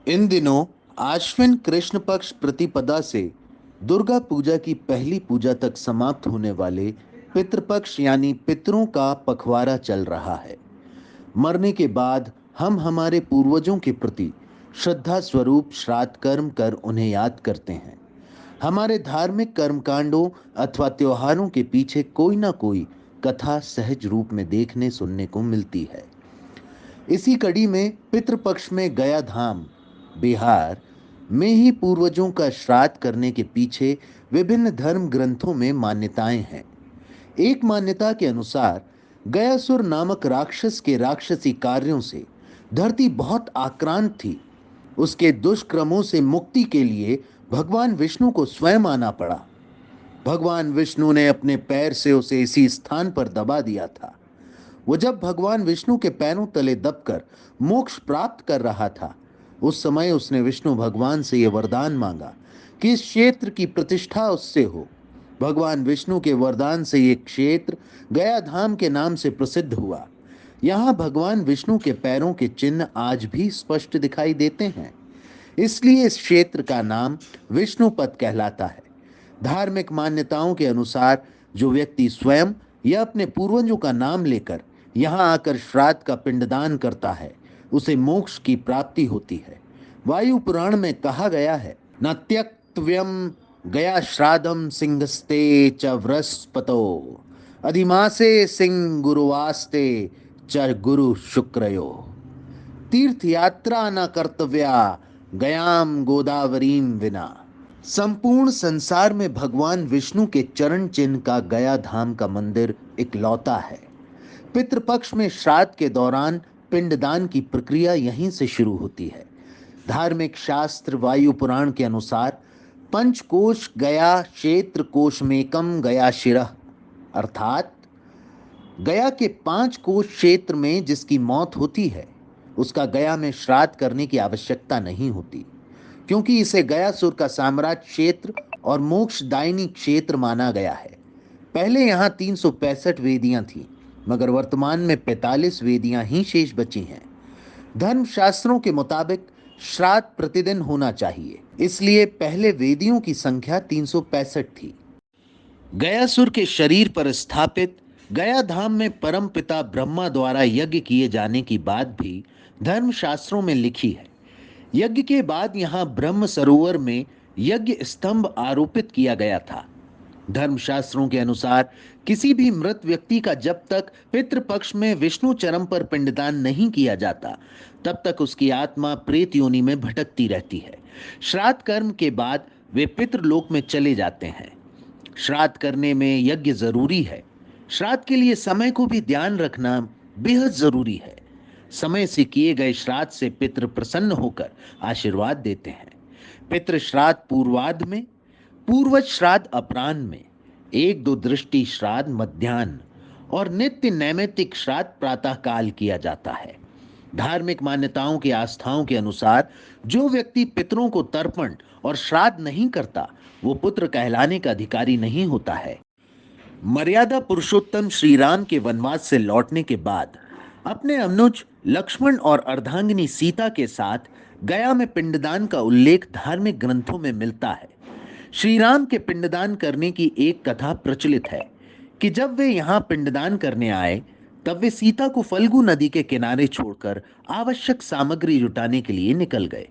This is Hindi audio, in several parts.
इन दिनों आश्विन कृष्ण पक्ष प्रतिपदा से दुर्गा पूजा की पहली पूजा तक समाप्त होने वाले पितृपक्ष यानी पितरों का पखवाड़ा चल रहा है। मरने के बाद हम हमारे पूर्वजों के प्रति श्रद्धा स्वरूप श्राद्ध कर्म कर उन्हें याद करते हैं। हमारे धार्मिक कर्मकांडों अथवा त्योहारों के पीछे कोई ना कोई कथा सहज रूप में देखने सुनने को मिलती है। इसी कड़ी में पितृपक्ष में गया धाम बिहार में ही पूर्वजों का श्राद्ध करने के पीछे विभिन्न धर्म ग्रंथों में मान्यताएं हैं। एक मान्यता के अनुसार गयासुर नामक राक्षस के राक्षसी कार्यों से धरती बहुत आक्रांत थी। उसके दुष्कर्मों से मुक्ति के लिए भगवान विष्णु को स्वयं आना पड़ा। भगवान विष्णु ने अपने पैर से उसे इसी स्थान पर दबा दिया था। वो जब भगवान विष्णु के पैरों तले दबकर मोक्ष प्राप्त कर रहा था, उस समय उसने विष्णु भगवान से यह वरदान मांगा कि इस क्षेत्र की प्रतिष्ठा उससे हो। भगवान विष्णु के वरदान से यह क्षेत्र गया धाम के नाम से प्रसिद्ध हुआ। यहाँ भगवान विष्णु के पैरों के चिन्ह आज भी स्पष्ट दिखाई देते हैं। इसलिए इस क्षेत्र का नाम विष्णुपद कहलाता है। धार्मिक मान्यताओं के अनुसार जो व्यक्ति स्वयं या अपने पूर्वजों का नाम लेकर यहाँ आकर श्राद्ध का पिंडदान करता है, उसे मोक्ष की प्राप्ति होती है। वायु पुराण में कहा गया है, न त्यक्तव्यम गया श्राद्धम सिंहस्ते च वृहस्पतो अधिमासे सिंह गुरुवास्ते च गुरु शुक्रयो। तीर्थ यात्रा न कर्तव्या गयाम गोदावरीम विना। संपूर्ण संसार में भगवान विष्णु के चरण चिन्ह का गया धाम का मंदिर इकलौता है। पितृपक्ष में श्राद्ध के दौरान पिंडदान की प्रक्रिया यहीं से शुरू होती है। धार्मिक शास्त्र वायु पुराण के अनुसार पंचकोश गया क्षेत्र कोशमेकम गया शिरः, अर्थात गया के 5 कोश क्षेत्र में जिसकी मौत होती है उसका गया में श्राद्ध करने की आवश्यकता नहीं होती, क्योंकि इसे गयासुर का साम्राज्य क्षेत्र और मोक्षदायिनी क्षेत्र माना गया है। पहले यहाँ 365 वेदियां थीं, मगर वर्तमान में 45 वेदियां ही शेष बची हैं। धर्मशास्त्रों के मुताबिक श्राद्ध प्रतिदिन होना चाहिए, इसलिए पहले वेदियों की संख्या 365 थी। गयासुर के शरीर पर स्थापित गया धाम में परम पिता ब्रह्मा द्वारा यज्ञ किए जाने की बात भी धर्मशास्त्रों में लिखी है। यज्ञ के बाद यहां ब्रह्म सरोवर में यज्ञ स्तंभ आरोपित किया गया था। धर्मशास्त्रों के अनुसार किसी भी मृत व्यक्ति का जब तक पितृपक्ष में विष्णु चरम पर पिंडदान नहीं किया जाता, तब तक उसकी आत्मा प्रेत योनि में भटकती रहती है। श्राद्ध कर्म के बाद वे पितृलोक में चले जाते हैं। श्राद्ध करने में यज्ञ जरूरी है। श्राद्ध के लिए समय को भी ध्यान रखना बेहद जरूरी है। समय से किए गए श्राद्ध से पितृ प्रसन्न होकर आशीर्वाद देते हैं। पितृ श्राद्ध पूर्वाद्ध में, पूर्वज श्राद्ध अपराह्न में, 1-2 दृष्टि श्राद्ध मध्याह्न और नित्य नैमित्तिक श्राद्ध प्रातः काल किया जाता है। धार्मिक मान्यताओं की आस्थाओं के अनुसार जो व्यक्ति पितरों को तर्पण और श्राद्ध नहीं करता, वो पुत्र कहलाने का अधिकारी नहीं होता है। मर्यादा पुरुषोत्तम श्री राम के वनवास से लौटने के बाद अपने अनुज लक्ष्मण और अर्धांगिनी सीता के साथ गया में पिंडदान का उल्लेख धार्मिक ग्रंथों में मिलता है। श्री राम के पिंडदान करने की एक कथा प्रचलित है कि जब वे यहाँ पिंडदान करने आए, तब वे सीता को फल्गु नदी के किनारे छोड़कर आवश्यक सामग्री जुटाने के लिए निकल गए।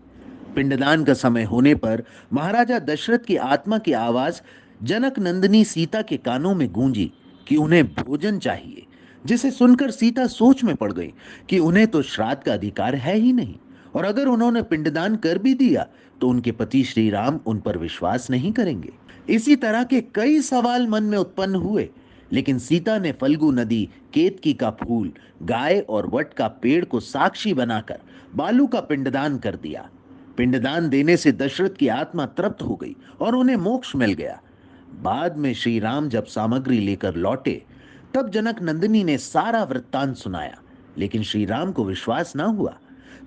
पिंडदान का समय होने पर महाराजा दशरथ की आत्मा की आवाज जनक नंदिनी सीता के कानों में गूंजी कि उन्हें भोजन चाहिए, जिसे सुनकर सीता सोच में पड़ गई कि उन्हें तो श्राद्ध का अधिकार है ही नहीं, और अगर उन्होंने पिंडदान कर भी दिया तो उनके पति श्री राम उन पर विश्वास नहीं करेंगे। इसी तरह के कई सवाल मन में उत्पन्न हुए, लेकिन सीता ने फल्गु नदी, केतकी का फूल, गाय और वट का पेड़ को साक्षी बनाकर बालू का पिंडदान कर दिया। पिंडदान देने से दशरथ की आत्मा तृप्त हो गई और उन्हें मोक्ष मिल गया। बाद में श्री राम जब सामग्री लेकर लौटे, तब जनक नंदिनी ने सारा वृत्तांत सुनाया, लेकिन श्री राम को विश्वास ना हुआ।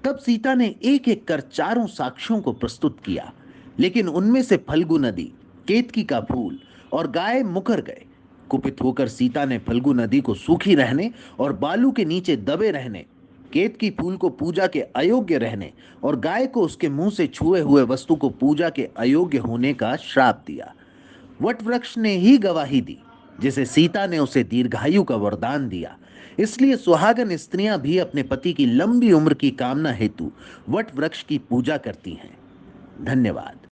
तब सीता ने एक एक कर चारों साक्ष्यों को प्रस्तुत किया, लेकिन उनमें से फल्गु नदी, केतकी का फूल और गाय मुकर गए। कुपित होकर सीता ने फल्गु नदी को सूखी रहने और बालू के नीचे दबे रहने केतकी फूल को पूजा के अयोग्य रहने और गाय को उसके मुंह से छुए हुए वस्तु को पूजा के अयोग्य होने का श्राप दिया। वट वृक्ष ने ही गवाही दी, जिसे सीता ने उसे दीर्घायु का वरदान दिया। इसलिए सुहागन स्त्रियां भी अपने पति की लंबी उम्र की कामना हेतु वट वृक्ष की पूजा करती हैं। धन्यवाद।